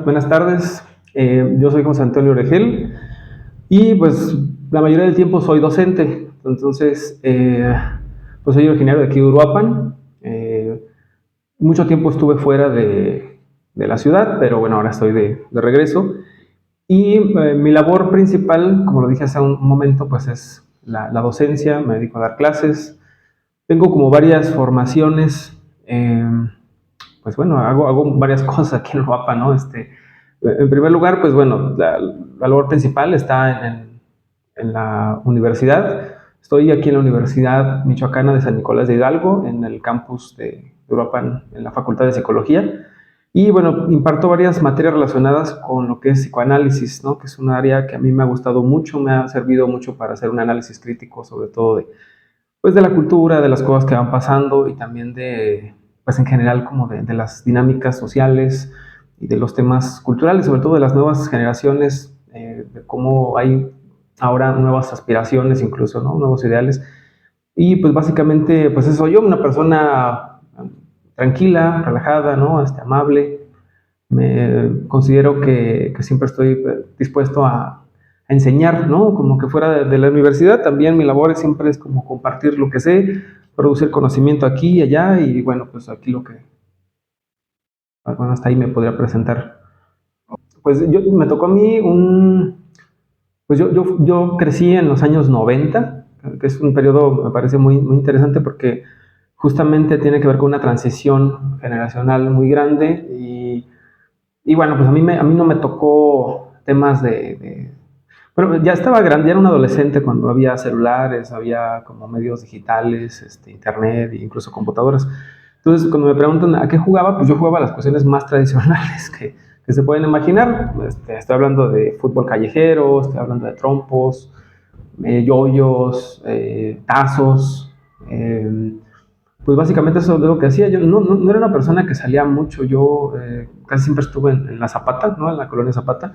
Buenas tardes, yo soy José Antonio Oregel y pues la mayoría del tiempo soy docente, entonces pues soy originario de aquí de Uruapan. Mucho tiempo estuve fuera de la ciudad, pero bueno, ahora estoy de regreso y mi labor principal, como lo dije hace un momento, pues es la docencia. Me dedico a dar clases, tengo como varias formaciones. Pues bueno, hago varias cosas aquí en Uruapan, ¿no? En primer lugar, pues bueno, la labor principal está en la universidad. Estoy aquí en la Universidad Michoacana de San Nicolás de Hidalgo, en el campus de Uruapan, en la Facultad de Psicología. Y bueno, imparto varias materias relacionadas con lo que es psicoanálisis, ¿no? Que es un área que a mí me ha gustado mucho, me ha servido mucho para hacer un análisis crítico, sobre todo pues de la cultura, de las cosas que van pasando y también pues en general como de las dinámicas sociales y de los temas culturales, sobre todo de las nuevas generaciones, de cómo hay ahora nuevas aspiraciones incluso, ¿no? Nuevos ideales. Y pues básicamente, pues eso, yo una persona tranquila, relajada, ¿no? Amable. Me considero que siempre estoy dispuesto a enseñar, ¿no? Como que fuera de la universidad, también mi labor siempre es como compartir lo que sé, producir conocimiento aquí y allá, y bueno, pues aquí bueno, hasta ahí me podría presentar. Pues me tocó a mí pues yo crecí en los años 90, que es un periodo, me parece muy interesante porque justamente tiene que ver con una transición generacional muy grande y bueno, pues a mí no me tocó temas bueno, ya estaba grande, ya era un adolescente cuando había celulares, había como medios digitales, internet e incluso computadoras. Entonces, cuando me preguntan a qué jugaba, pues yo jugaba a las cuestiones más tradicionales que se pueden imaginar. Estoy hablando de fútbol callejero, estoy hablando de trompos, yoyos, tazos. Pues básicamente eso es lo que hacía. Yo no era una persona que salía mucho, yo casi siempre estuve en la Zapata, ¿no? En la colonia Zapata,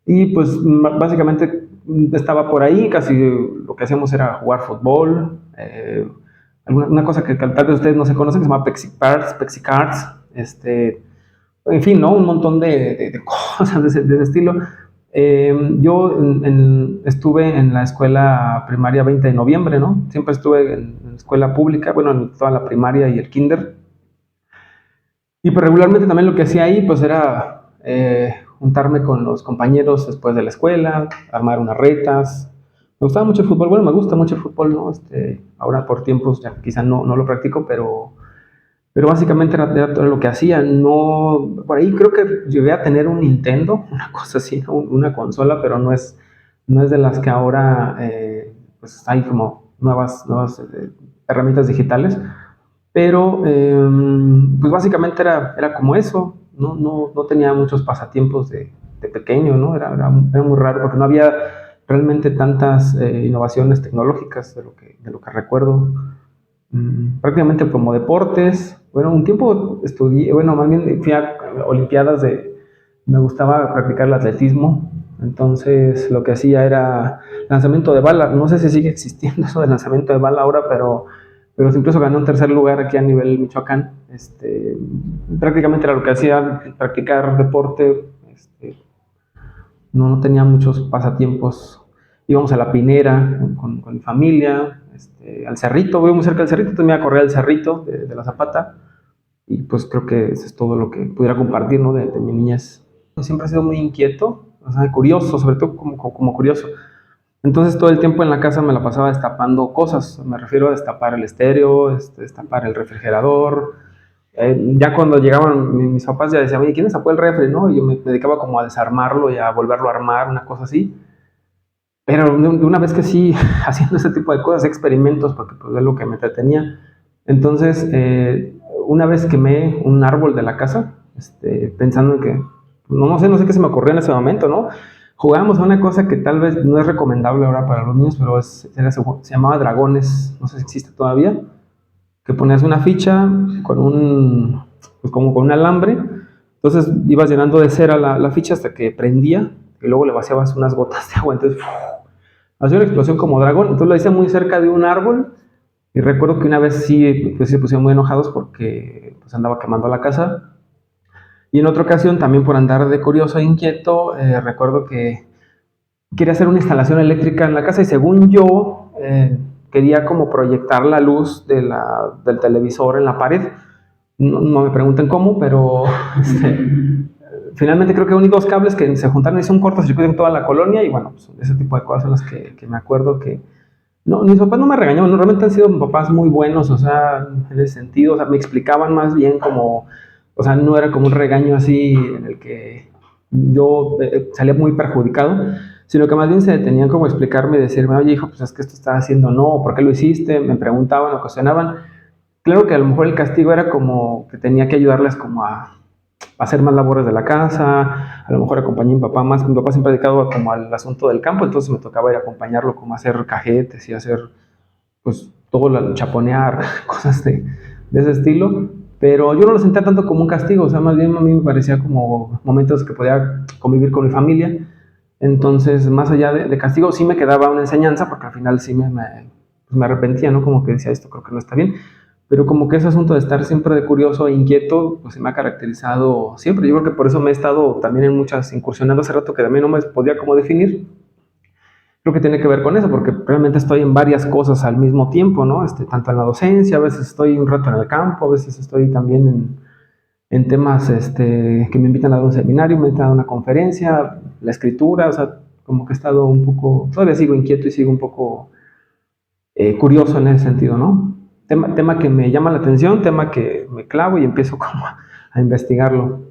y pues básicamente estaba por ahí, casi lo que hacíamos era jugar fútbol, una cosa que tal vez ustedes no se conocen, que se llama Pexi Cards, en fin, ¿no? Un montón de cosas de ese estilo. Yo estuve en la escuela primaria 20 de noviembre, ¿no? Siempre estuve en escuela pública, bueno, en toda la primaria y el kinder. Y pues regularmente también lo que hacía ahí, pues era juntarme con los compañeros después de la escuela, armar unas retas. Me gustaba mucho el fútbol, bueno, me gusta mucho el fútbol, ¿no? Ahora por tiempos ya quizá no lo practico, pero básicamente era todo lo que hacía. No, por ahí creo que llegué a tener un Nintendo, una cosa así, ¿no? Una consola, pero no es de las que ahora pues hay como nuevas herramientas digitales. Pero pues básicamente era como eso, no tenía muchos pasatiempos de pequeño, ¿no? Era muy raro porque no había realmente tantas innovaciones tecnológicas de lo que recuerdo. Prácticamente como deportes. Bueno, un tiempo estudié, bueno, más bien fui a olimpiadas me gustaba practicar el atletismo, entonces lo que hacía era lanzamiento de bala. No sé si sigue existiendo eso de lanzamiento de bala ahora, pero incluso gané un tercer lugar aquí a nivel Michoacán. Prácticamente era lo que hacía, practicar deporte. No tenía muchos pasatiempos. Íbamos a la Pinera con mi familia, al Cerrito, voy muy cerca del Cerrito, entonces me iba a correr al Cerrito de la Zapata, y pues creo que eso es todo lo que pudiera compartir, ¿no? de mi niñez. Siempre he sido muy inquieto, o sea, curioso, sobre todo como curioso. Entonces todo el tiempo en la casa me la pasaba destapando cosas, me refiero a destapar el estéreo, destapar el refrigerador. Ya cuando llegaban mis papás ya decían, oye, ¿quién destapó el refri? ¿No? Y yo me dedicaba como a desarmarlo y a volverlo a armar, una cosa así. Pero de una vez que sí, haciendo ese tipo de cosas, experimentos, porque pues es lo que me entretenía. Entonces, una vez quemé un árbol de la casa, pensando en que, no sé qué se me ocurrió en ese momento, ¿no? Jugábamos a una cosa que tal vez no es recomendable ahora para los niños, pero se llamaba Dragones, no sé si existe todavía, que ponías una ficha pues como con un alambre, entonces ibas llenando de cera la ficha hasta que prendía, y luego le vaciabas unas gotas de agua, entonces hacía una explosión como dragón. Entonces lo hice muy cerca de un árbol Y recuerdo que una vez sí, pues se pusieron muy enojados porque pues andaba quemando la casa. Y en otra ocasión, también por andar de curioso e inquieto, recuerdo que quería hacer una instalación eléctrica en la casa y según yo quería como proyectar la luz del televisor en la pared. No me pregunten cómo, pero finalmente creo que uní dos cables que se juntaron, hice un cortocircuito en toda la colonia y bueno, pues, ese tipo de cosas son las que me acuerdo que... No, mis papás no me regañaban, no, realmente han sido mis papás muy buenos, o sea, en ese sentido, o sea, me explicaban más bien como, o sea, no era como un regaño así en el que yo salía muy perjudicado, sino que más bien se detenían como a explicarme y decirme, oye hijo, pues es que esto estás haciendo no, ¿por qué lo hiciste? Me preguntaban, me cuestionaban. Claro que a lo mejor el castigo era como que tenía que ayudarles como a hacer más labores de la casa, a lo mejor acompañé a mi papá más, mi papá siempre ha dedicado como al asunto del campo, entonces me tocaba ir a acompañarlo como a hacer cajetes y hacer pues todo, chaponear, cosas de ese estilo, pero yo no lo sentía tanto como un castigo, o sea, más bien a mí me parecía como momentos que podía convivir con mi familia, entonces más allá de castigo sí me quedaba una enseñanza, porque al final sí pues me arrepentía, ¿no? Como que decía, esto creo que no está bien, pero como que ese asunto de estar siempre de curioso e inquieto, pues se me ha caracterizado siempre. Yo creo que por eso me he estado también en muchas incursionando hace rato que también no me podía como definir. Creo que tiene que ver con eso, porque realmente estoy en varias cosas al mismo tiempo, ¿no? Tanto en la docencia, a veces estoy un rato en el campo, a veces estoy también en temas que me invitan a dar un seminario, me invitan a dar una conferencia, la escritura, o sea, como que he estado un poco, todavía sigo inquieto y sigo un poco curioso en ese sentido, ¿no? Tema que me llama la atención, tema que me clavo y empiezo como a investigarlo.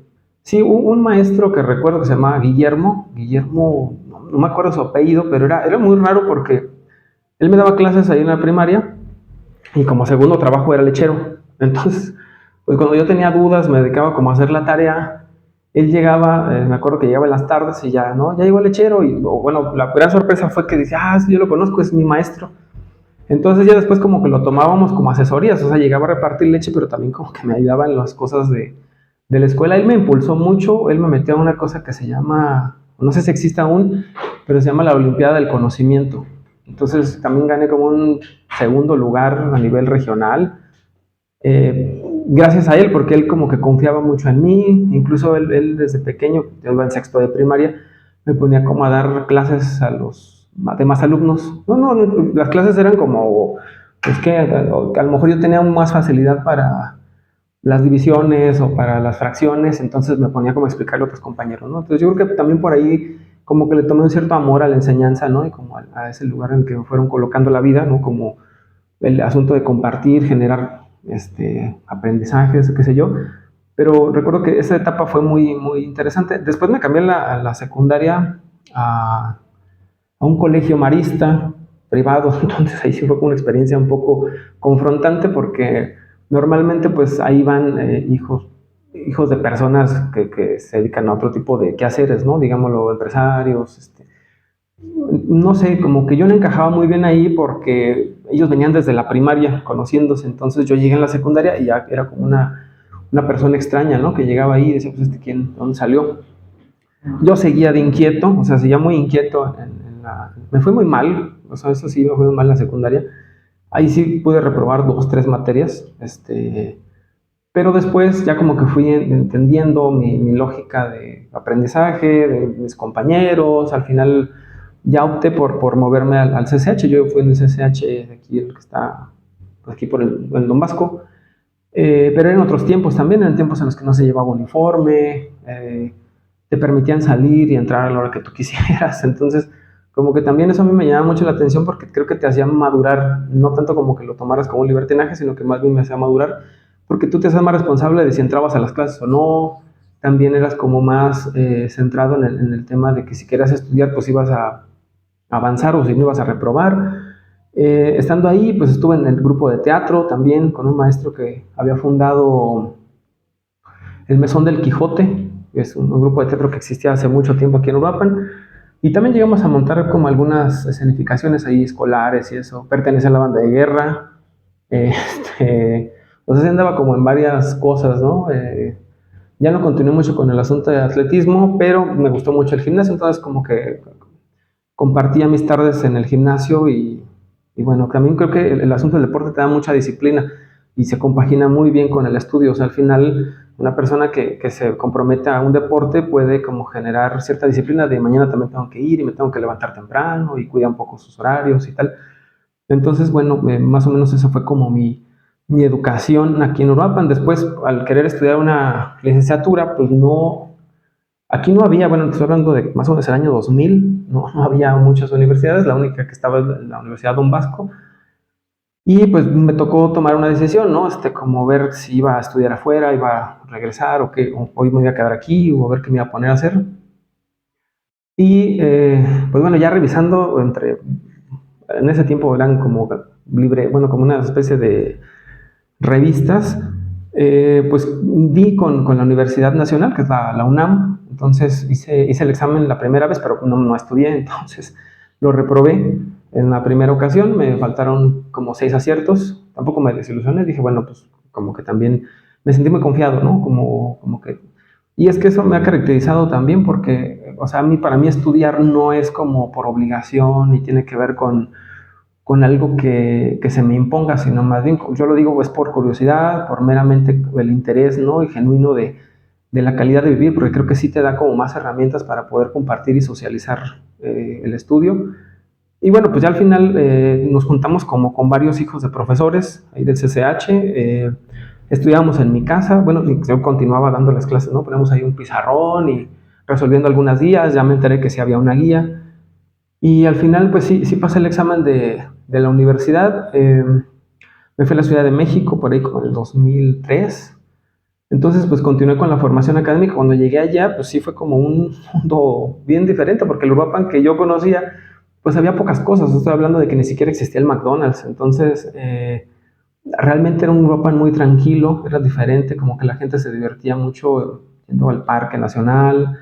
Sí, un maestro que recuerdo que se llamaba Guillermo, no me acuerdo su apellido, pero era muy raro porque él me daba clases ahí en la primaria y como segundo trabajo era lechero. Entonces, pues cuando yo tenía dudas, me dedicaba como a hacer la tarea, él llegaba, me acuerdo que llegaba en las tardes y ya, ¿no? Ya llegó el lechero y bueno, la gran sorpresa fue que dice, sí, yo lo conozco, es mi maestro. Entonces ya después como que lo tomábamos como asesorías, o sea, llegaba a repartir leche, pero también como que me ayudaba en las cosas de la escuela. Él me impulsó mucho, él me metió a una cosa que se llama, no sé si existe aún, pero se llama la Olimpiada del Conocimiento. Entonces también gané como un segundo lugar a nivel regional, gracias a él, porque él como que confiaba mucho en mí, incluso él desde pequeño, yo iba en sexto de primaria, me ponía como a dar clases a los demás alumnos. No, las clases eran como, es que a lo mejor yo tenía más facilidad para las divisiones o para las fracciones, entonces me ponía como a explicarle a otros compañeros, ¿no? Entonces yo creo que también por ahí como que le tomé un cierto amor a la enseñanza, ¿no? Y como a ese lugar en el que me fueron colocando la vida, ¿no? Como el asunto de compartir, generar aprendizajes, qué sé yo. Pero recuerdo que esa etapa fue muy interesante. Después me cambié a la secundaria a un colegio marista privado, entonces ahí sí fue una experiencia un poco confrontante porque normalmente pues ahí van hijos de personas que se dedican a otro tipo de quehaceres, ¿no? Digámoslo, empresarios, no sé, como que yo no encajaba muy bien ahí porque ellos venían desde la primaria conociéndose, entonces yo llegué en la secundaria y ya era como una persona extraña, ¿no? Que llegaba ahí y decía, pues ¿quién? ¿Dónde salió? Yo seguía de inquieto, o sea, seguía muy inquieto me fue muy mal, o sea, eso sí, me fue muy mal en la secundaria. Ahí sí pude reprobar 2, 3 materias, pero después ya como que fui entendiendo mi lógica de aprendizaje, de mis compañeros, al final ya opté por moverme al CCH, yo fui en el CCH de aquí, el que está pues, aquí por el Don Vasco, pero en otros tiempos también, en tiempos en los que no se llevaba uniforme, te permitían salir y entrar a la hora que tú quisieras, entonces como que también eso a mí me llamaba mucho la atención porque creo que te hacía madurar, no tanto como que lo tomaras como un libertinaje, sino que más bien me hacía madurar, porque tú te hacías más responsable de si entrabas a las clases o no, también eras como más centrado en el tema de que si querías estudiar pues ibas a avanzar o si no ibas a reprobar. Estando ahí, pues estuve en el grupo de teatro también con un maestro que había fundado el Mesón del Quijote, que es un grupo de teatro que existía hace mucho tiempo aquí en Uruapan. Y también llegamos a montar como algunas escenificaciones ahí escolares y eso. Pertenecía a la banda de guerra. O sea, se andaba como en varias cosas, ¿no? Ya no continué mucho con el asunto de atletismo, pero me gustó mucho el gimnasio, entonces como que compartía mis tardes en el gimnasio y Y bueno, también creo que el asunto del deporte te da mucha disciplina y se compagina muy bien con el estudio. O sea, al final, una persona que se compromete a un deporte puede como generar cierta disciplina de mañana también tengo que ir y me tengo que levantar temprano y cuida un poco sus horarios y tal. Entonces, bueno, más o menos eso fue como mi educación aquí en Uruapan. Después, al querer estudiar una licenciatura, pues no, aquí no había, bueno, estoy hablando de más o menos el año 2000, no había muchas universidades, la única que estaba es la Universidad Don Vasco, y pues me tocó tomar una decisión, ¿no? Como ver si iba a estudiar afuera, iba a regresar o que hoy me iba a quedar aquí o a ver qué me iba a poner a hacer. Y pues bueno, ya revisando en ese tiempo eran como libre, bueno, como una especie de revistas, pues di con la Universidad Nacional, que es la UNAM. Entonces hice el examen la primera vez, pero no estudié, entonces lo reprobé en la primera ocasión, me faltaron como 6 aciertos, tampoco me desilusioné, dije, bueno, pues como que también me sentí muy confiado, ¿no? Como que... Y es que eso me ha caracterizado también porque, o sea, para mí estudiar no es como por obligación y tiene que ver con algo que se me imponga, sino más bien, yo lo digo, es por curiosidad, por meramente el interés, ¿no? Y genuino de la calidad de vivir, porque creo que sí te da como más herramientas para poder compartir y socializar el estudio. Y bueno, pues ya al final nos juntamos como con varios hijos de profesores ahí del CCH, estudiábamos en mi casa, bueno, yo continuaba dando las clases, ¿no? Ponemos ahí un pizarrón y resolviendo algunas guías, ya me enteré que sí había una guía, y al final, pues sí pasé el examen de la universidad. Me fui a la Ciudad de México por ahí con el 2003. Entonces, pues continué con la formación académica. Cuando llegué allá, pues sí fue como un mundo bien diferente, porque el Uruapan que yo conocía, pues había pocas cosas. Estoy hablando de que ni siquiera existía el McDonald's. Entonces, realmente era un Uruapan muy tranquilo, era diferente, como que la gente se divertía mucho yendo al Parque Nacional,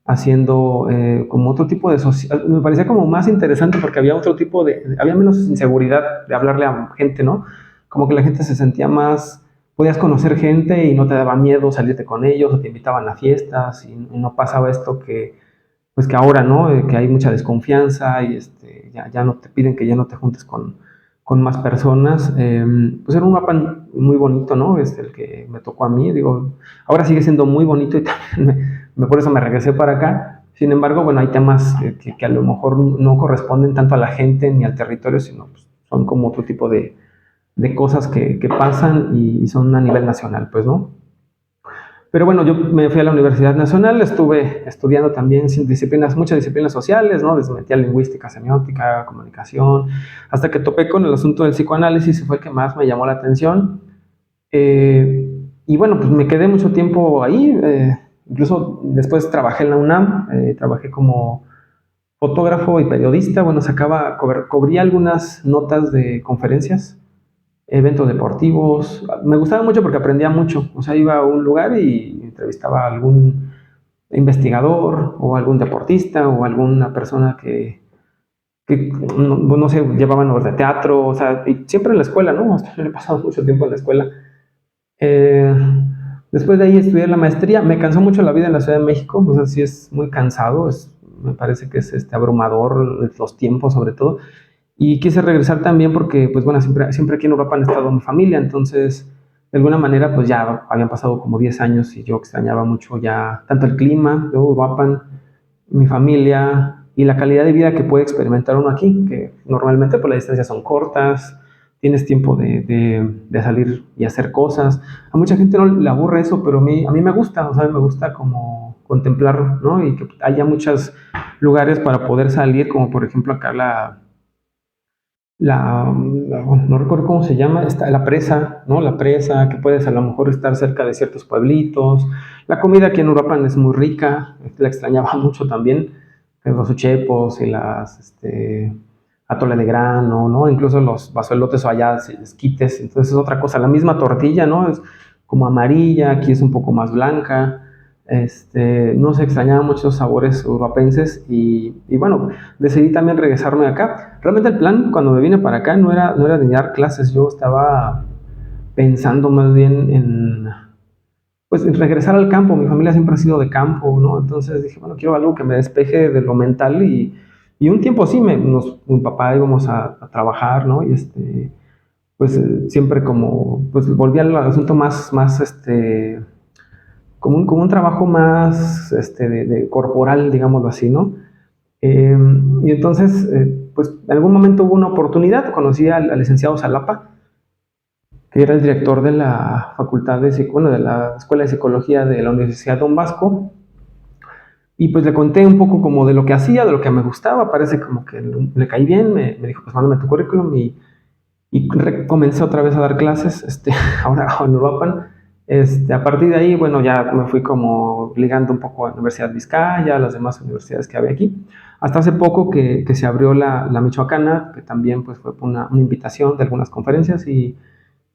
haciendo como otro tipo de social, me parecía como más interesante porque había otro tipo había menos inseguridad de hablarle a gente, ¿no? Como que la gente se sentía más, podías conocer gente y no te daba miedo salirte con ellos o te invitaban a fiestas y no pasaba esto pues que ahora, ¿no? Que hay mucha desconfianza y ya no te piden que ya no te juntes con más personas. Pues era un mapa muy bonito, ¿no? El que me tocó a mí, digo, ahora sigue siendo muy bonito y también por eso me regresé para acá. Sin embargo, bueno, hay temas que a lo mejor no corresponden tanto a la gente ni al territorio, sino pues, son como otro tipo de cosas que pasan y son a nivel nacional, pues, ¿no? Pero bueno, yo me fui a la Universidad Nacional, estuve estudiando también disciplinas, muchas disciplinas sociales, ¿no? Desde metía lingüística, semiótica, comunicación, hasta que topé con el asunto del psicoanálisis y fue el que más me llamó la atención. Y bueno, pues me quedé mucho tiempo ahí, incluso después trabajé en la UNAM, trabajé como fotógrafo y periodista, bueno, cubría algunas notas de conferencias, eventos deportivos. Me gustaba mucho porque aprendía mucho. O sea, iba a un lugar y entrevistaba a algún investigador o algún deportista o alguna persona que no sé, llevaban obras de teatro, o sea, y siempre en la escuela, ¿no? Hasta yo he pasado mucho tiempo en la escuela. Eh, Después de ahí estudié la maestría. Me cansó mucho la vida en la Ciudad de México, o sea, sí es muy cansado, me parece que es abrumador los tiempos sobre todo. Y quise regresar también porque, pues bueno, siempre aquí en Europa han estado mi familia, entonces de alguna manera pues ya habían pasado como 10 años y yo extrañaba mucho ya tanto el clima de Uruapan, mi familia y la calidad de vida que puede experimentar uno aquí, que normalmente pues las distancias son cortas, tienes tiempo de salir y hacer cosas. A mucha gente no le aburre eso, pero a mí me gusta, o sea, me gusta como contemplar, ¿no? Y que haya muchos lugares para poder salir, como por ejemplo acá no recuerdo cómo se llama, está la presa, ¿no? La presa, que puedes a lo mejor estar cerca de ciertos pueblitos. La comida aquí en Uruapan es muy rica, la extrañaba mucho también, los uchepos y atole de grano, ¿no? Incluso los basoelotes o allá, esquites, entonces es otra cosa, la misma tortilla, ¿no? Es como amarilla, aquí es un poco más blanca. No se extrañaban muchos sabores uruapenses y bueno, decidí también regresarme acá. Realmente el plan cuando me vine para acá no era de dar clases, yo estaba pensando más bien pues, en regresar al campo. Mi familia siempre ha sido de campo, ¿no? Entonces dije, bueno, quiero algo que me despeje de lo mental y Y un tiempo sí, mi papá íbamos a trabajar, ¿no? Y pues siempre como, pues volví al asunto más, como un trabajo más, de corporal, digámoslo así, ¿no? Eh, y entonces, pues en algún momento hubo una oportunidad, conocí al licenciado Salapa, que era el director de la Facultad bueno, de la Escuela de Psicología de la Universidad Don Vasco, y pues le conté un poco como de lo que hacía, de lo que me gustaba, parece como que le caí bien, me dijo, pues mándame tu currículum, y comencé otra vez a dar clases, ahora en Uruapan. A partir de ahí, bueno, ya me fui como ligando un poco a la Universidad de Vizcaya, a las demás universidades que había aquí. Hasta hace poco que se abrió la Michoacana, que también pues fue una invitación de algunas conferencias y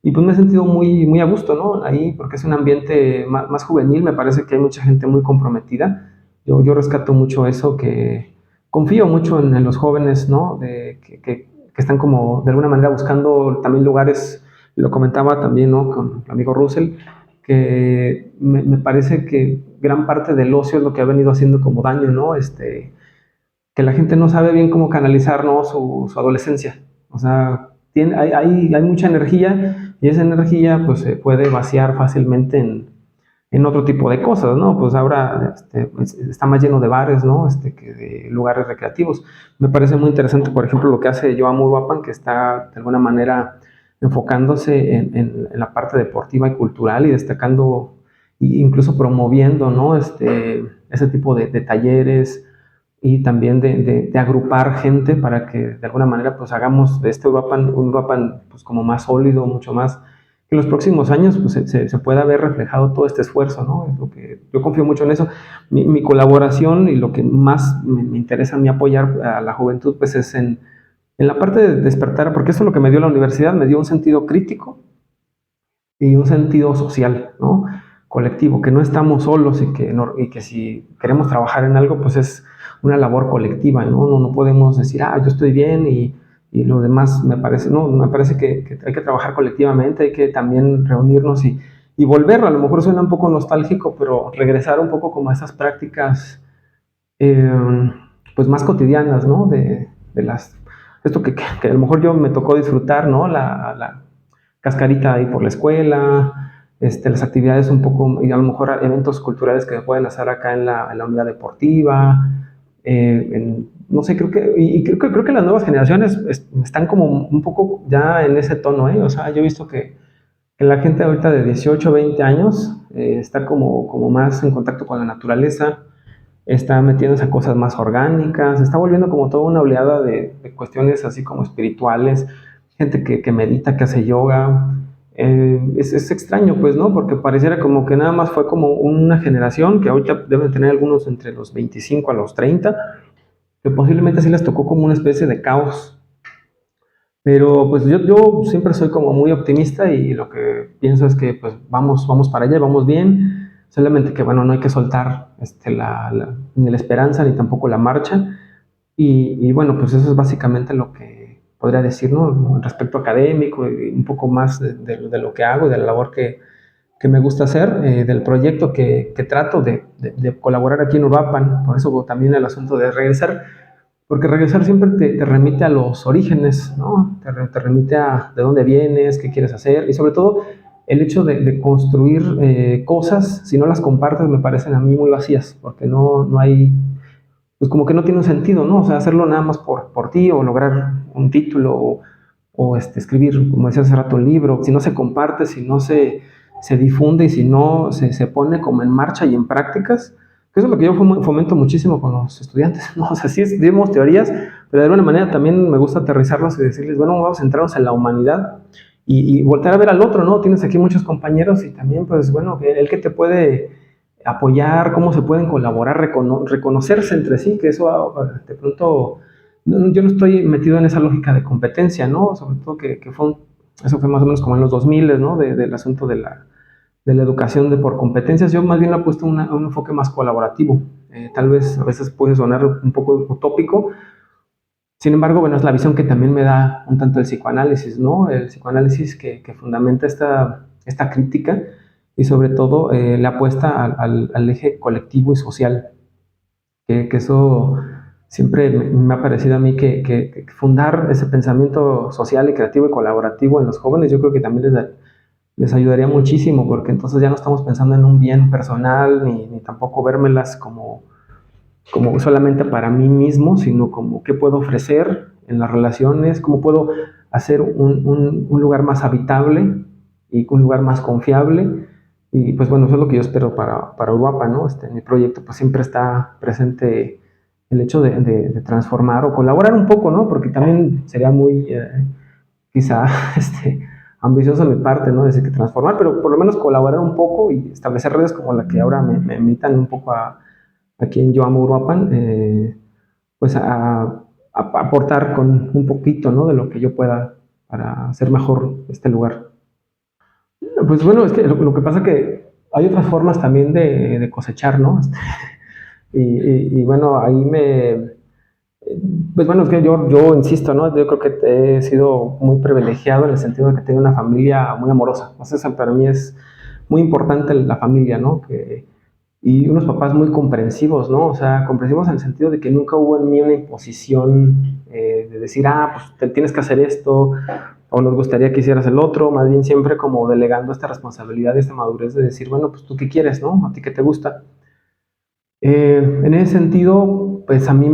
pues me he sentido muy a gusto, ¿no? Ahí, porque es un ambiente más juvenil, me parece que hay mucha gente muy comprometida. Yo rescato mucho eso, que confío mucho en los jóvenes, ¿no? Que están como de alguna manera buscando también lugares, lo comentaba también, ¿no? Con el amigo Russell, que me parece que gran parte del ocio es lo que ha venido haciendo como daño, ¿no? Que la gente no sabe bien cómo canalizar, ¿no? Su adolescencia. O sea, hay mucha energía y esa energía pues se puede vaciar fácilmente en otro tipo de cosas, ¿no? Pues ahora pues, está más lleno de bares, ¿no? Que de lugares recreativos. Me parece muy interesante, por ejemplo, lo que hace Yo Amo Uruapan, que está de alguna manera enfocándose en la parte deportiva y cultural y destacando e incluso promoviendo, ¿no? Ese tipo de talleres, y también de agrupar gente para que de alguna manera pues hagamos de este Uruapan un Uruapan pues como más sólido, mucho más, que en los próximos años pues se pueda ver reflejado todo este esfuerzo, ¿no? Es lo que yo confío mucho en eso. Mi colaboración y lo que más me interesa a mí apoyar a la juventud pues es en la parte de despertar, porque eso es lo que me dio la universidad, me dio un sentido crítico y un sentido social, ¿no? Colectivo, que no estamos solos y que si queremos trabajar en algo, pues es una labor colectiva, ¿no? No podemos decir, yo estoy bien y lo demás me parece, no, me parece que hay que trabajar colectivamente, hay que también reunirnos y volver, a lo mejor suena un poco nostálgico, pero regresar un poco como a esas prácticas, eh, pues más cotidianas, ¿no? Esto que a lo mejor yo me tocó disfrutar, ¿no? La cascarita ahí por la escuela, las actividades un poco, y a lo mejor eventos culturales que se pueden hacer acá en la unidad deportiva, no sé, creo que las nuevas generaciones están como un poco ya en ese tono, ¿eh? O sea, yo he visto que la gente ahorita de 18, 20 años está como más en contacto con la naturaleza, está metiéndose a cosas más orgánicas, está volviendo como toda una oleada de cuestiones así como espirituales, gente que medita, que hace yoga. Es extraño, pues, ¿no? Porque pareciera como que nada más fue como una generación, que ahorita deben tener algunos entre los 25 a los 30, que posiblemente sí les tocó como una especie de caos. Pero pues yo siempre soy como muy optimista y lo que pienso es que pues vamos para allá, vamos bien, solamente que bueno, no hay que soltar ni la esperanza ni tampoco la marcha. Y bueno, pues eso es básicamente lo que podría decir, ¿no? Respecto académico y un poco más de lo que hago y de la labor que me gusta hacer, del proyecto que trato de colaborar aquí en Uruapan. Por eso también el asunto de regresar, porque regresar siempre te remite a los orígenes, ¿no? Te remite a de dónde vienes, qué quieres hacer y sobre todo el hecho de construir cosas, si no las compartes, me parecen a mí muy vacías, porque no hay, pues como que no tiene un sentido, ¿no? O sea, hacerlo nada más por ti o lograr un título o escribir, como decía hace rato, un libro, si no se comparte, si no se difunde y si no se pone como en marcha y en prácticas, que eso es lo que yo fomento muchísimo con los estudiantes, ¿no? O sea, sí dimos teorías, pero de alguna manera también me gusta aterrizarlos y decirles, bueno, vamos a centrarnos en la humanidad y voltear a ver al otro, ¿no? Tienes aquí muchos compañeros y también, pues bueno, el que te puede apoyar, cómo se pueden colaborar, reconocerse entre sí, que eso de pronto, yo no estoy metido en esa lógica de competencia, ¿no? Sobre todo eso fue más o menos como en los 2000, ¿no? Del asunto de la educación por competencias, yo más bien le he puesto un enfoque más colaborativo. Tal vez a veces puede sonar un poco utópico, sin embargo, bueno, es la visión que también me da un tanto el psicoanálisis, ¿no? El psicoanálisis que fundamenta esta crítica y sobre todo le apuesta al eje colectivo y social, que eso siempre me ha parecido a mí que fundar ese pensamiento social y creativo y colaborativo en los jóvenes, yo creo que también les ayudaría muchísimo, porque entonces ya no estamos pensando en un bien personal, ni tampoco vérmelas como solamente para mí mismo, sino como qué puedo ofrecer en las relaciones, cómo puedo hacer un lugar más habitable y un lugar más confiable. Y pues bueno, eso es lo que yo espero para Uruapan, ¿no? En mi proyecto pues siempre está presente el hecho de transformar o colaborar un poco, ¿no? Porque también sería muy, quizá, ambicioso de mi parte, ¿no? Decir que transformar, pero por lo menos colaborar un poco y establecer redes como la que ahora me invitan un poco aquí en Yo Amo Uruapan, pues a aportar con un poquito, ¿no? De lo que yo pueda para hacer mejor este lugar. Pues bueno, es que lo que pasa es que hay otras formas también de cosechar, ¿no? Y bueno, ahí pues bueno, es que yo insisto, ¿no? Yo creo que he sido muy privilegiado en el sentido de que tengo una familia muy amorosa. Entonces, para mí es muy importante la familia, ¿no? Y unos papás muy comprensivos, ¿no? O sea, comprensivos en el sentido de que nunca hubo en mí una imposición de decir, pues te tienes que hacer esto, o nos gustaría que hicieras el otro, más bien siempre como delegando esta responsabilidad y esta madurez de decir, bueno, pues tú qué quieres, ¿no? A ti qué te gusta. En ese sentido, pues a mí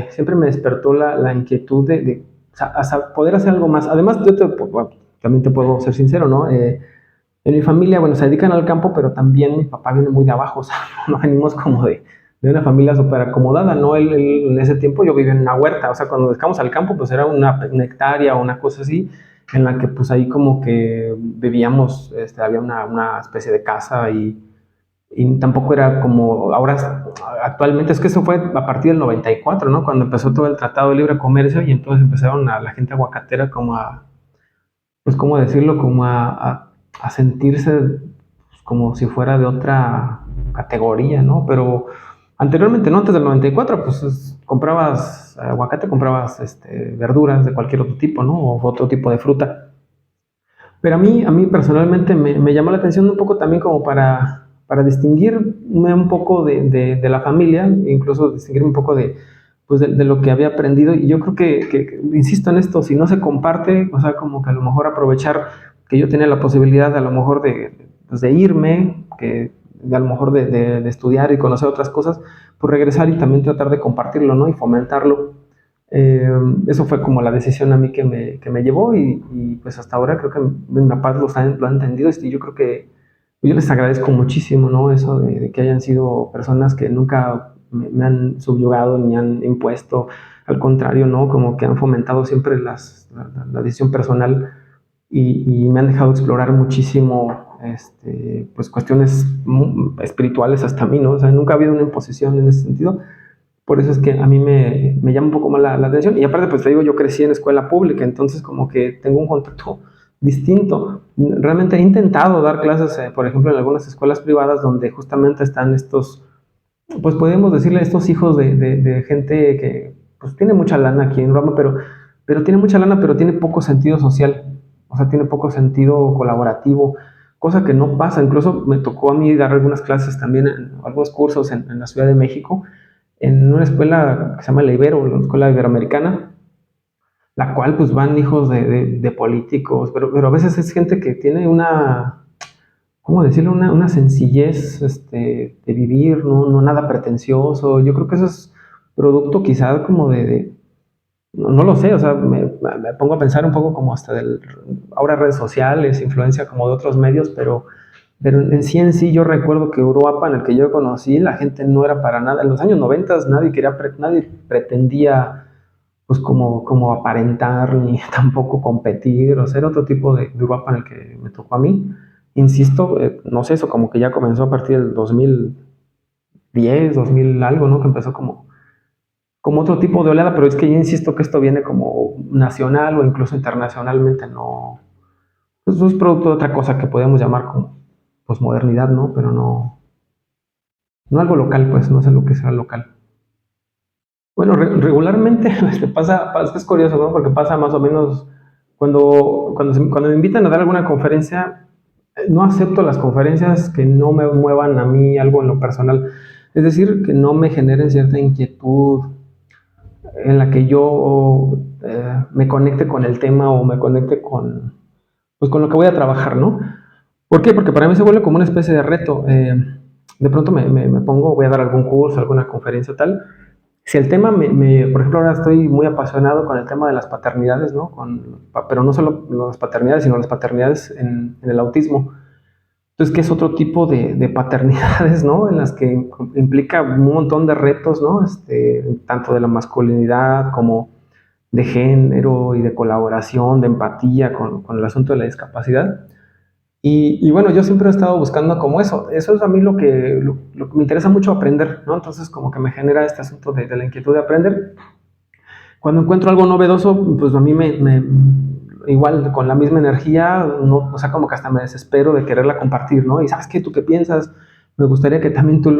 siempre me despertó la inquietud de poder hacer algo más. Además, bueno, también te puedo ser sincero, ¿no? En mi familia, bueno, se dedican al campo, pero también mi papá viene muy de abajo, o sea, no venimos como de una familia súper acomodada, ¿no? En ese tiempo yo vivía en una huerta, o sea, cuando dedicamos al campo, pues era una hectárea o una cosa así, en la que pues ahí como que vivíamos, había una especie de casa y tampoco era como ahora, actualmente, es que eso fue a partir del 94, ¿no? Cuando empezó todo el Tratado de Libre Comercio y entonces empezaron la gente aguacatera como pues, ¿cómo decirlo? Como a sentirse pues, como si fuera de otra categoría, ¿no? Pero anteriormente, ¿no? Antes del 94, pues comprabas aguacate, comprabas verduras de cualquier otro tipo, ¿no? O otro tipo de fruta. Pero a mí personalmente me llamó la atención un poco también como para distinguirme un poco de la familia, incluso distinguirme un poco pues de lo que había aprendido. Y yo creo insisto en esto, si no se comparte, o sea, como que a lo mejor aprovechar que yo tenía la posibilidad a lo mejor pues de irme, a lo mejor de estudiar y conocer otras cosas, pues regresar y también tratar de compartirlo, ¿no? Y fomentarlo. Eh, Eso fue como la decisión a mí que me llevó y pues hasta ahora creo que mis papás lo han entendido y yo creo que yo les agradezco muchísimo, ¿no? Eso de que hayan sido personas que nunca me han subyugado ni han impuesto, al contrario, ¿no? Como que han fomentado siempre la decisión personal y me han dejado explorar muchísimo, pues cuestiones espirituales hasta a mí, ¿no? O sea, nunca ha habido una imposición en ese sentido. Por eso es que a mí me llama un poco más la atención. Y aparte, pues te digo, yo crecí en escuela pública, entonces como que tengo un contacto distinto. Realmente he intentado dar clases, por ejemplo, en algunas escuelas privadas donde justamente están estos, pues podemos decirle estos hijos de gente que pues tiene mucha lana aquí en Roma, pero tiene mucha lana, pero tiene poco sentido social, o sea, tiene poco sentido colaborativo, cosa que no pasa. Incluso me tocó a mí dar algunas clases también, algunos cursos en la Ciudad de México, en una escuela que se llama La Ibero, la escuela iberoamericana, la cual pues van hijos de políticos, pero a veces es gente que tiene ¿cómo decirlo? Una sencillez de vivir, no nada pretencioso. Yo creo que eso es producto quizá como no lo sé, o sea, me pongo a pensar un poco como hasta ahora redes sociales, influencia como de otros medios, pero en sí yo recuerdo que Europa, en el que yo conocí, la gente no era para nada. En los años 90 nadie pretendía pues como aparentar ni tampoco competir o ser otro tipo de Europa en el que me tocó a mí. Insisto, no sé, eso como que ya comenzó a partir del 2010, 2000 algo, ¿no? Que empezó como otro tipo de oleada, pero es que yo insisto que esto viene como nacional o incluso internacionalmente, no. Eso es producto de otra cosa que podemos llamar como posmodernidad, ¿no? Pero no algo local, pues, no sé lo que será local. Bueno, regularmente es curioso, ¿no? Porque pasa más o menos cuando me invitan a dar alguna conferencia, no acepto las conferencias que no me muevan a mí algo en lo personal. Es decir, que no me generen cierta inquietud, en la que yo me conecte con el tema o me conecte con, pues, con lo que voy a trabajar, ¿no? ¿Por qué? Porque para mí se vuelve como una especie de reto. De pronto me pongo, voy a dar algún curso, alguna conferencia tal. Si el tema por ejemplo, ahora estoy muy apasionado con el tema de las paternidades, ¿no? Pero no solo las paternidades, sino las paternidades en el autismo. Entonces, que es otro tipo de paternidades, ¿no? En las que implica un montón de retos, ¿no? Tanto de la masculinidad como de género y de colaboración, de empatía con el asunto de la discapacidad. Y bueno, yo siempre he estado buscando como eso. Eso es a mí lo que me interesa mucho aprender, ¿no? Entonces, como que me genera este asunto de la inquietud de aprender. Cuando encuentro algo novedoso, pues a mí igual con la misma energía, no, o sea, como que hasta me desespero de quererla compartir, ¿no? Y sabes qué, ¿tú qué piensas? Me gustaría que también tú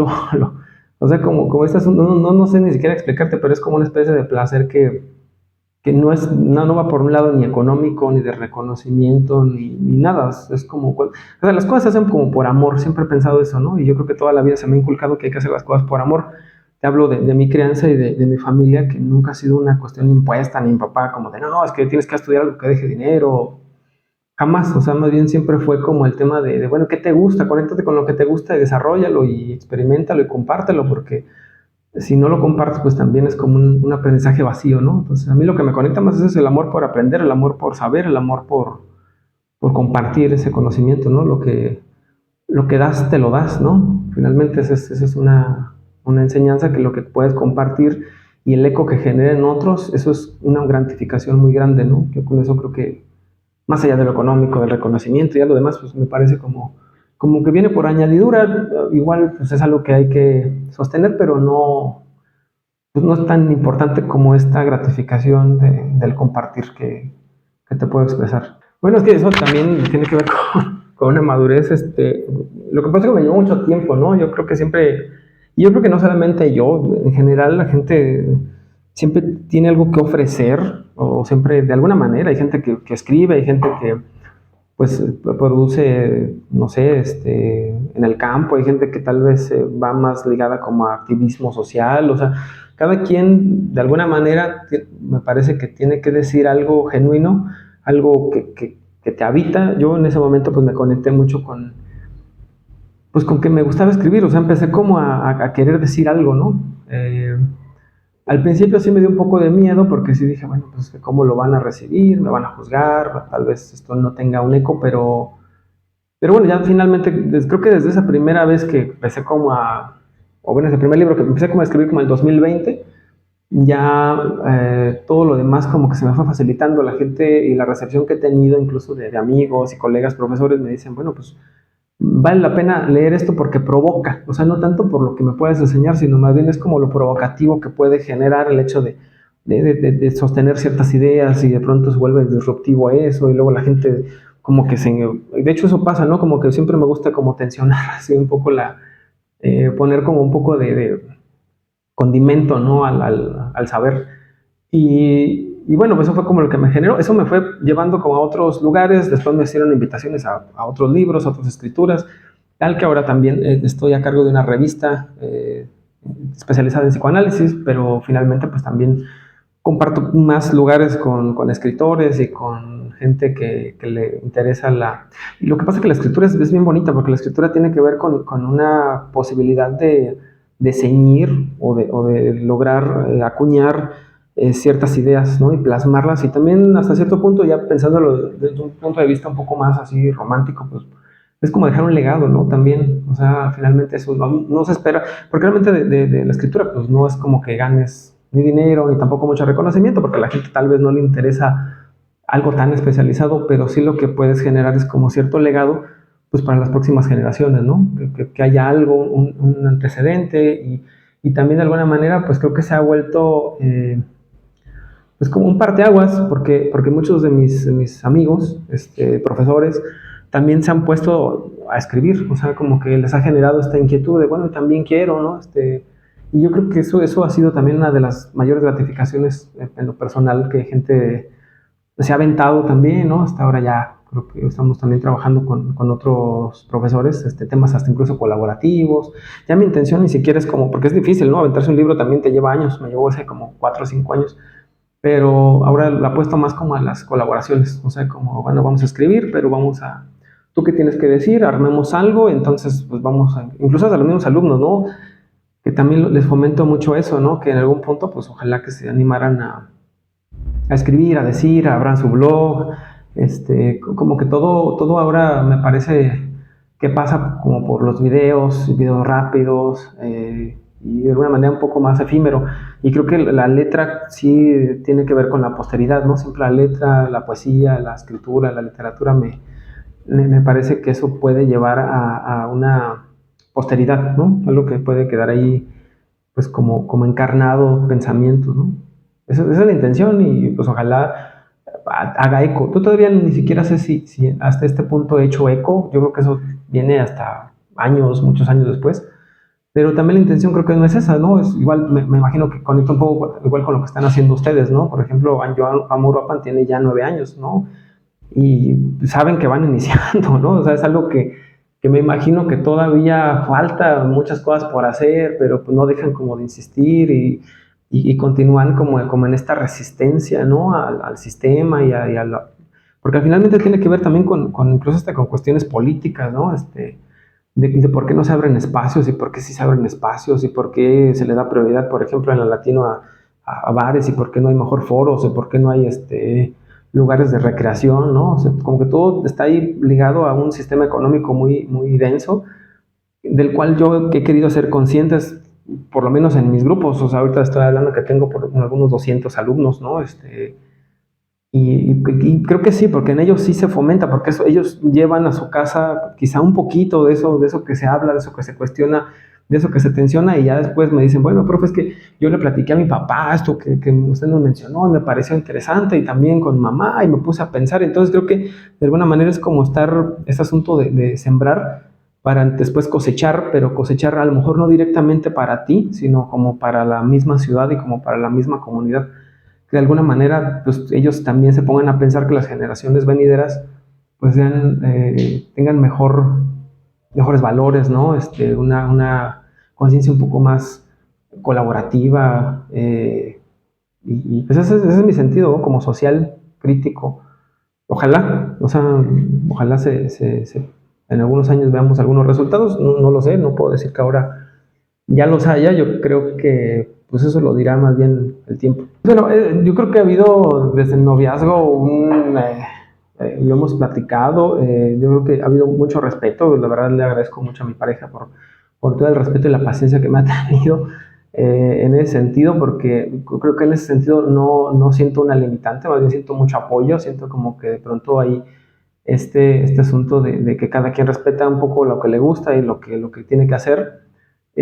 o sea, como estas, no sé ni siquiera explicarte, pero es como una especie de placer que no va por un lado ni económico, ni de reconocimiento, ni nada, es como, o sea, las cosas se hacen como por amor, siempre he pensado eso, ¿no? Y yo creo que toda la vida se me ha inculcado que hay que hacer las cosas por amor. Te hablo de mi crianza y de mi familia, que nunca ha sido una cuestión impuesta, ni mi papá como de, no, es que tienes que estudiar algo que deje dinero, jamás, o sea, más bien siempre fue como el tema bueno, ¿qué te gusta? Conéctate con lo que te gusta y desarrollalo y experimentalo y compártelo, porque si no lo compartes, pues también es como un aprendizaje vacío, ¿no? Entonces, a mí lo que me conecta más es el amor por aprender, el amor por saber, el amor por compartir ese conocimiento, ¿no? Lo que das, te lo das, ¿no? Finalmente, esa es una enseñanza que lo que puedes compartir y el eco que genera en otros, eso es una gratificación muy grande, ¿no? Yo con eso creo que, más allá de lo económico, del reconocimiento y a lo demás, pues me parece como que viene por añadidura, igual pues es algo que hay que sostener, pero pues no es tan importante como esta gratificación del compartir que te puedo expresar. Bueno, es que eso también tiene que ver con una madurez. Lo que pasa es que me llevó mucho tiempo, ¿no? Yo creo que siempre, y yo creo que no solamente yo, en general la gente siempre tiene algo que ofrecer, o siempre de alguna manera, hay gente que escribe, hay gente que pues produce, no sé, en el campo, hay gente que tal vez va más ligada como a activismo social, o sea, cada quien de alguna manera me parece que tiene que decir algo genuino, algo que te habita. Yo en ese momento pues me conecté mucho pues con que me gustaba escribir, o sea, empecé como a querer decir algo, ¿no? Al principio sí me dio un poco de miedo porque sí dije, bueno, pues cómo lo van a recibir, me van a juzgar, tal vez esto no tenga un eco, pero bueno, ya finalmente, creo que desde esa primera vez que empecé o bueno, ese primer libro que empecé como a escribir como en el 2020, ya todo lo demás como que se me fue facilitando. La gente y la recepción que he tenido, incluso de amigos y colegas, profesores, me dicen, bueno, pues vale la pena leer esto porque provoca, o sea, no tanto por lo que me puedes enseñar, sino más bien es como lo provocativo que puede generar el hecho de sostener ciertas ideas y de pronto se vuelve disruptivo eso y luego la gente como que de hecho eso pasa, ¿no? Como que siempre me gusta como tensionar así un poco poner como un poco de condimento, ¿no? Al saber. Y bueno, pues eso fue como lo que me generó. Eso me fue llevando como a otros lugares. Después me hicieron invitaciones a otros libros, a otras escrituras. Tal que ahora también estoy a cargo de una revista especializada en psicoanálisis, pero finalmente pues también comparto más lugares con escritores y con gente que le interesa Y lo que pasa es que la escritura es bien bonita, porque la escritura tiene que ver con una posibilidad de ceñir o de lograr acuñar ciertas ideas, ¿no? Y plasmarlas, y también hasta cierto punto, ya pensándolo desde un punto de vista un poco más así romántico, pues es como dejar un legado, ¿no? También, o sea, finalmente eso no se espera, porque realmente de la escritura, pues no es como que ganes ni dinero, ni tampoco mucho reconocimiento, porque a la gente tal vez no le interesa algo tan especializado, pero sí lo que puedes generar es como cierto legado, pues para las próximas generaciones, ¿no? Que haya algo, un antecedente, y también de alguna manera, pues creo que se ha vuelto pues como un parteaguas, porque muchos de mis amigos, profesores, también se han puesto a escribir, o sea, como que les ha generado esta inquietud de, bueno, también quiero, ¿no? Y yo creo que eso ha sido también una de las mayores gratificaciones en lo personal, que gente se ha aventado también, ¿no? Hasta ahora ya creo que estamos también trabajando con otros profesores, temas hasta incluso colaborativos. Ya mi intención ni siquiera es como, porque es difícil, ¿no? Aventarse un libro también te lleva años, me llevó hace como 4 o 5 años, pero ahora la apuesto más como a las colaboraciones, o sea, como, bueno, vamos a escribir, pero vamos a, ¿tú qué tienes que decir? Armemos algo, entonces pues vamos a, incluso a los mismos alumnos, ¿no? Que también les fomento mucho eso, ¿no? Que en algún punto, pues ojalá que se animaran a escribir, a decir, abran su blog, como que todo ahora me parece que pasa como por los videos rápidos, y de alguna manera un poco más efímero. Y creo que la letra sí tiene que ver con la posteridad, ¿no? Siempre la letra, la poesía, la escritura, la literatura, me parece que eso puede llevar a una posteridad, ¿no? Algo que puede quedar ahí, pues como encarnado pensamiento, ¿no? Esa es la intención y pues ojalá haga eco. Tú todavía ni siquiera sé si hasta este punto he hecho eco. Yo creo que eso viene hasta años, muchos años después. Pero también la intención creo que no es esa, ¿no? Es igual, me imagino que conecta un poco igual con lo que están haciendo ustedes, ¿no? Por ejemplo, Joan Amuruapan tiene ya 9 años, ¿no? Y saben que van iniciando, ¿no? O sea, es algo que me imagino que todavía falta muchas cosas por hacer, pero pues no dejan como de insistir y continúan como en esta resistencia, ¿no? Al sistema porque finalmente tiene que ver también con incluso hasta con cuestiones políticas, ¿no? De por qué no se abren espacios y por qué sí se abren espacios y por qué se le da prioridad, por ejemplo, en la Latino a bares y por qué no hay mejor foros y por qué no hay lugares de recreación, ¿no? O sea, como que todo está ahí ligado a un sistema económico muy, muy denso, del cual yo he querido ser conscientes, por lo menos en mis grupos. O sea, ahorita estoy hablando que tengo por algunos 200 alumnos, ¿no? Y creo que sí, porque en ellos sí se fomenta, porque ellos llevan a su casa quizá un poquito de eso que se habla, de eso que se cuestiona, de eso que se tensiona, y ya después me dicen, bueno, profe, es que yo le platiqué a mi papá esto que usted nos mencionó y me pareció interesante, y también con mamá, y me puse a pensar. Entonces creo que de alguna manera es como estar, este asunto de sembrar para después cosechar, pero cosechar a lo mejor no directamente para ti, sino como para la misma ciudad y como para la misma comunidad, que de alguna manera pues, ellos también se pongan a pensar que las generaciones venideras pues tengan mejores valores, ¿no? Una conciencia un poco más colaborativa, y pues ese es mi sentido, ¿no? Como social crítico. Ojalá, o sea, ojalá en algunos años veamos algunos resultados. No, no lo sé, no puedo decir que ahora ya los haya. Yo creo que pues eso lo dirá más bien el tiempo. Bueno, yo creo que ha habido desde el noviazgo lo hemos platicado. Yo creo que ha habido mucho respeto. La verdad le agradezco mucho a mi pareja por todo el respeto y la paciencia que me ha tenido en ese sentido, porque creo que en ese sentido no siento una limitante, más bien siento mucho apoyo. Siento como que de pronto hay este asunto de que cada quien respeta un poco lo que le gusta y lo que tiene que hacer.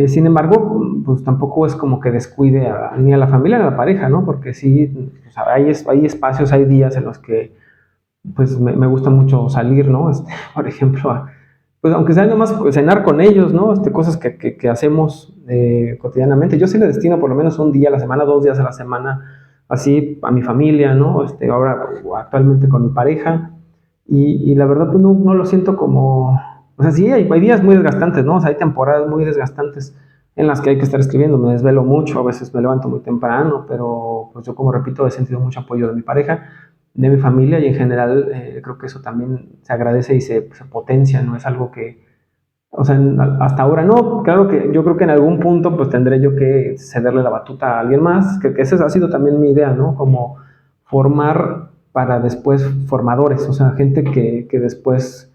Sin embargo, pues tampoco es como que descuide ni a la familia ni a la pareja, ¿no? Porque sí, o sea, hay espacios, hay días en los que pues me gusta mucho salir, ¿no? Por ejemplo, pues aunque sea nomás cenar con ellos, ¿no? Cosas que hacemos cotidianamente. Yo sí le destino por lo menos un día a la semana, 2 días a la semana, así a mi familia, ¿no? Ahora actualmente con mi pareja. Y la verdad, pues no lo siento como, o sea, sí, hay días muy desgastantes, ¿no? O sea, hay temporadas muy desgastantes en las que hay que estar escribiendo. Me desvelo mucho, a veces me levanto muy temprano, pero pues yo, como repito, he sentido mucho apoyo de mi pareja, de mi familia, y en general creo que eso también se agradece y se potencia, ¿no? Es algo que, o sea, hasta ahora no. Claro que yo creo que en algún punto pues tendré yo que cederle la batuta a alguien más, que esa ha sido también mi idea, ¿no? Como formar para después formadores, o sea, gente que después,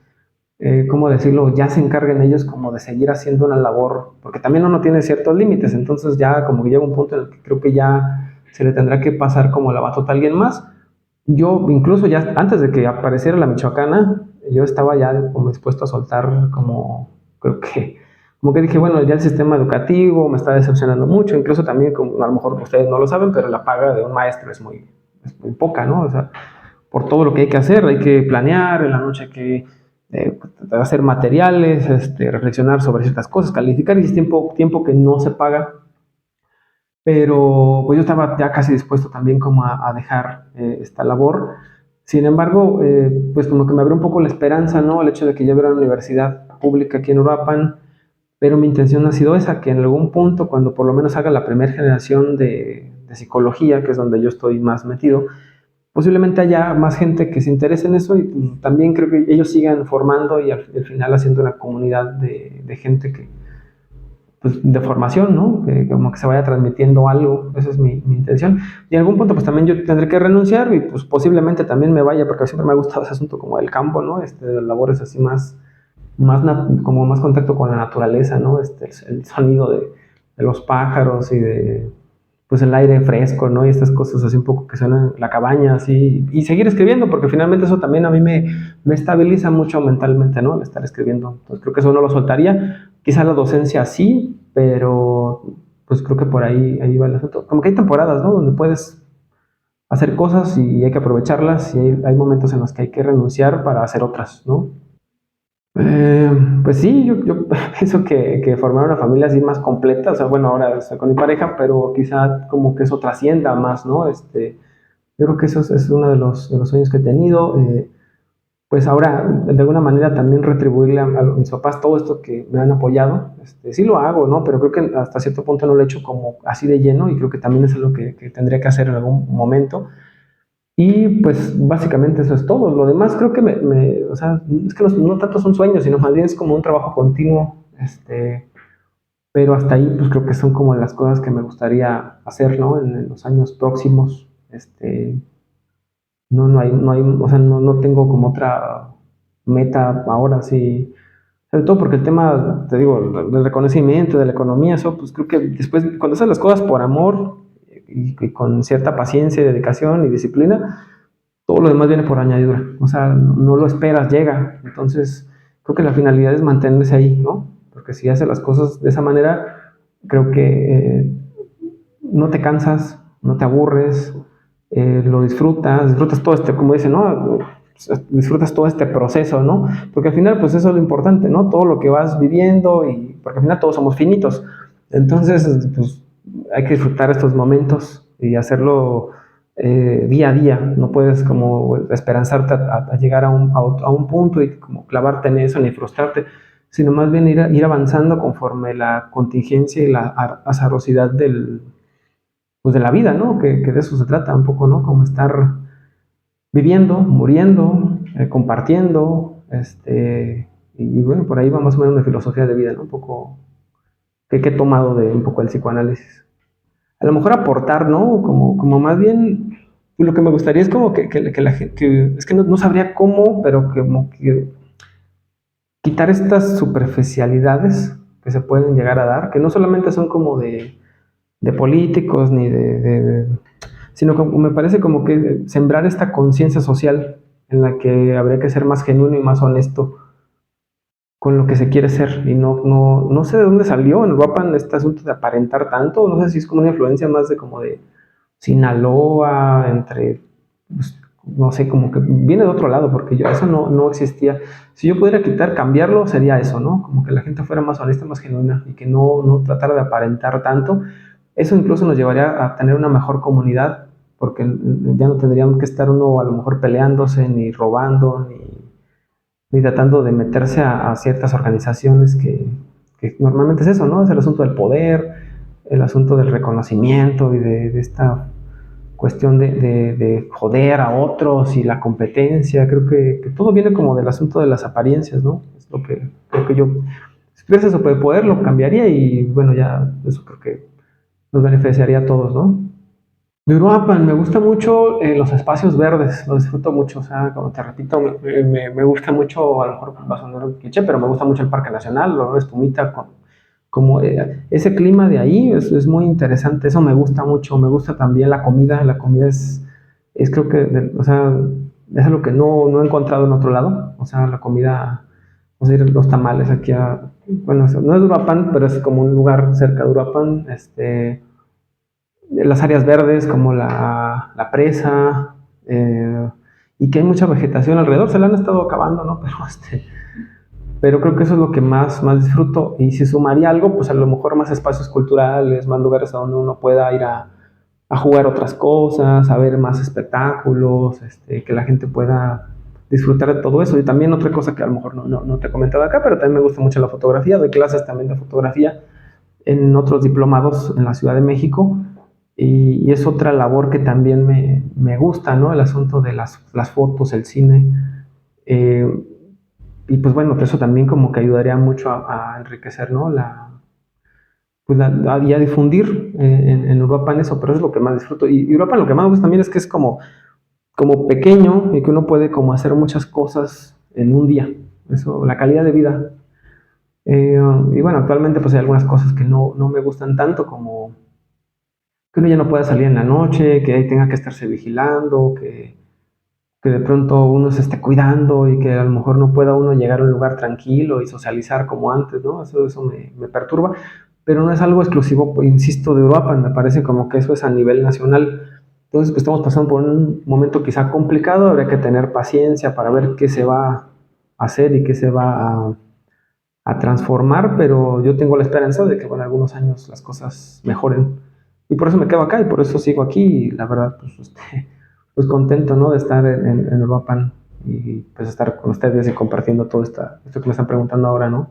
¿cómo decirlo?, ya se encarguen ellos como de seguir haciendo una labor, porque también uno tiene ciertos límites. Entonces ya como que llega un punto en el que creo que ya se le tendrá que pasar como la batuta a alguien más. Yo incluso ya antes de que apareciera la Michoacana, yo estaba ya como dispuesto a soltar, como creo que, como que dije, bueno, ya el sistema educativo me está decepcionando mucho. Incluso también, como a lo mejor ustedes no lo saben, pero la paga de un maestro es muy poca, ¿no? O sea, por todo lo que hay que planear, en la noche hay que hacer materiales, reflexionar sobre ciertas cosas, calificar, y es tiempo que no se paga. Pero pues yo estaba ya casi dispuesto también como a dejar esta labor, Sin embargo, pues como que me abrió un poco la esperanza, ¿no? El hecho de que yo hubiera una universidad pública aquí en Uruapan, pero mi intención ha sido esa, que en algún punto, cuando por lo menos haga la primera generación de psicología, que es donde yo estoy más metido, posiblemente haya más gente que se interese en eso y pues, también creo que ellos sigan formando y al final haciendo una comunidad de gente que, pues, de formación, ¿no? Que como que se vaya transmitiendo algo, esa es mi intención. Y en algún punto pues también yo tendré que renunciar y pues posiblemente también me vaya, porque siempre me ha gustado ese asunto como del campo, ¿no? De labores así como más contacto con la naturaleza, ¿no? El sonido de los pájaros y de pues el aire fresco, ¿no? Y estas cosas así un poco que suenan la cabaña, así, y seguir escribiendo, porque finalmente eso también a mí me estabiliza mucho mentalmente, ¿no? El estar escribiendo. Entonces creo que eso no lo soltaría. Quizá la docencia sí, pero pues creo que por ahí va el asunto. Como que hay temporadas, ¿no? Donde puedes hacer cosas y hay que aprovecharlas y hay momentos en los que hay que renunciar para hacer otras, ¿no? Pues sí, yo pienso que formar una familia así más completa, o sea, bueno, ahora estoy con mi pareja, pero quizá como que eso trascienda más, ¿no? Yo creo que eso es uno de los sueños que he tenido. Pues ahora, de alguna manera, también retribuirle a mis papás todo esto que me han apoyado. Sí lo hago, ¿no? Pero creo que hasta cierto punto no lo he hecho como así de lleno y creo que también es algo que tendría que hacer en algún momento. Y pues básicamente eso es todo. Lo demás creo que o sea, es que no tanto son sueños, sino más bien es como un trabajo continuo. Pero hasta ahí pues creo que son como las cosas que me gustaría hacer, ¿no? En los años próximos. No hay, o sea, no tengo como otra meta ahora, sí. Sobre todo porque el tema, te digo, del reconocimiento, de la economía, eso, pues creo que después, cuando haces las cosas por amor y con cierta paciencia, dedicación y disciplina, todo lo demás viene por añadidura. O sea, no lo esperas, llega. Entonces, creo que la finalidad es mantenerse ahí, ¿no? Porque si haces las cosas de esa manera, creo que no te cansas, no te aburres, lo disfrutas todo como dicen, ¿no? Disfrutas todo este proceso, ¿no? Porque al final, pues eso es lo importante, ¿no? Todo lo que vas viviendo y porque al final todos somos finitos. Entonces, pues hay que disfrutar estos momentos y hacerlo día a día. No puedes como esperanzarte a llegar a un punto y como clavarte en eso ni frustrarte, sino más bien ir avanzando conforme la contingencia y la azarosidad pues de la vida, ¿no? Que de eso se trata un poco, ¿no? Como estar viviendo, muriendo, compartiendo, y bueno, por ahí va más o menos mi filosofía de vida, ¿no? Un poco que he tomado de un poco el psicoanálisis. A lo mejor aportar, ¿no? Como más bien, lo que me gustaría es como que la gente, es que no sabría cómo, pero como que quitar estas superficialidades que se pueden llegar a dar, que no solamente son como de políticos ni sino que me parece como que sembrar esta conciencia social en la que habría que ser más genuino y más honesto con lo que se quiere ser. Y no sé de dónde salió en Uruapan este asunto de aparentar tanto, no sé si es como una influencia más de como de Sinaloa, pues, no sé, como que viene de otro lado, porque eso no existía. Si yo pudiera cambiarlo, sería eso, ¿no? Como que la gente fuera más honesta, más genuina y que no tratara de aparentar tanto. Eso incluso nos llevaría a tener una mejor comunidad, porque ya no tendríamos que estar uno a lo mejor peleándose, ni robando, ni tratando de meterse a ciertas organizaciones que normalmente es eso, ¿no? Es el asunto del poder, el asunto del reconocimiento y de esta cuestión de joder a otros y la competencia. Creo que todo viene como del asunto de las apariencias, ¿no? Es lo que creo que yo, si tuviese ese superpoder, lo cambiaría y bueno, ya eso creo que nos beneficiaría a todos, ¿no? De Uruapan, me gusta mucho los espacios verdes, lo disfruto mucho, o sea, como te repito, me gusta mucho, a lo mejor va a sonar un cliché, pero me gusta mucho el Parque Nacional, lo espumita, como ese clima de ahí es muy interesante, eso me gusta mucho, me gusta también la comida es creo que, o sea, es algo que no he encontrado en otro lado, o sea, la comida, o sea, los tamales aquí, bueno, no es Uruapan, pero es como un lugar cerca de Uruapan, las áreas verdes como la presa, y que hay mucha vegetación alrededor, se la han estado acabando, ¿no? Pero creo que eso es lo que más disfruto. Y si sumaría algo, pues a lo mejor más espacios culturales, más lugares a donde uno pueda ir a a jugar otras cosas, a ver más espectáculos, que la gente pueda disfrutar de todo eso. Y también otra cosa que a lo mejor no te he comentado acá, pero también me gusta mucho la fotografía, doy clases también de fotografía en otros diplomados en la Ciudad de México, y es otra labor que también me gusta, ¿no? El asunto de las fotos, el cine. Eh, y pues bueno, eso también como que ayudaría mucho a enriquecer, ¿no? Pues y a difundir en Europa en eso, pero es lo que más disfruto. Y Europa lo que más me gusta también es que es como pequeño y que uno puede como hacer muchas cosas en un día. Eso, la calidad de vida. Y bueno, actualmente pues hay algunas cosas que no me gustan tanto, como que uno ya no pueda salir en la noche, que ahí tenga que estarse vigilando, que de pronto uno se esté cuidando y que a lo mejor no pueda uno llegar a un lugar tranquilo y socializar como antes, ¿no? Eso me perturba, pero no es algo exclusivo, pues, insisto, de Europa, me parece como que eso es a nivel nacional. Entonces, pues estamos pasando por un momento quizá complicado, habría que tener paciencia para ver qué se va a hacer y qué se va a transformar, pero yo tengo la esperanza de que en algunos años las cosas mejoren. Y por eso me quedo acá y por eso sigo aquí. Y la verdad, pues, pues contento, ¿no? De estar en Uruapan y pues estar con ustedes y compartiendo todo esto que me están preguntando ahora, ¿no?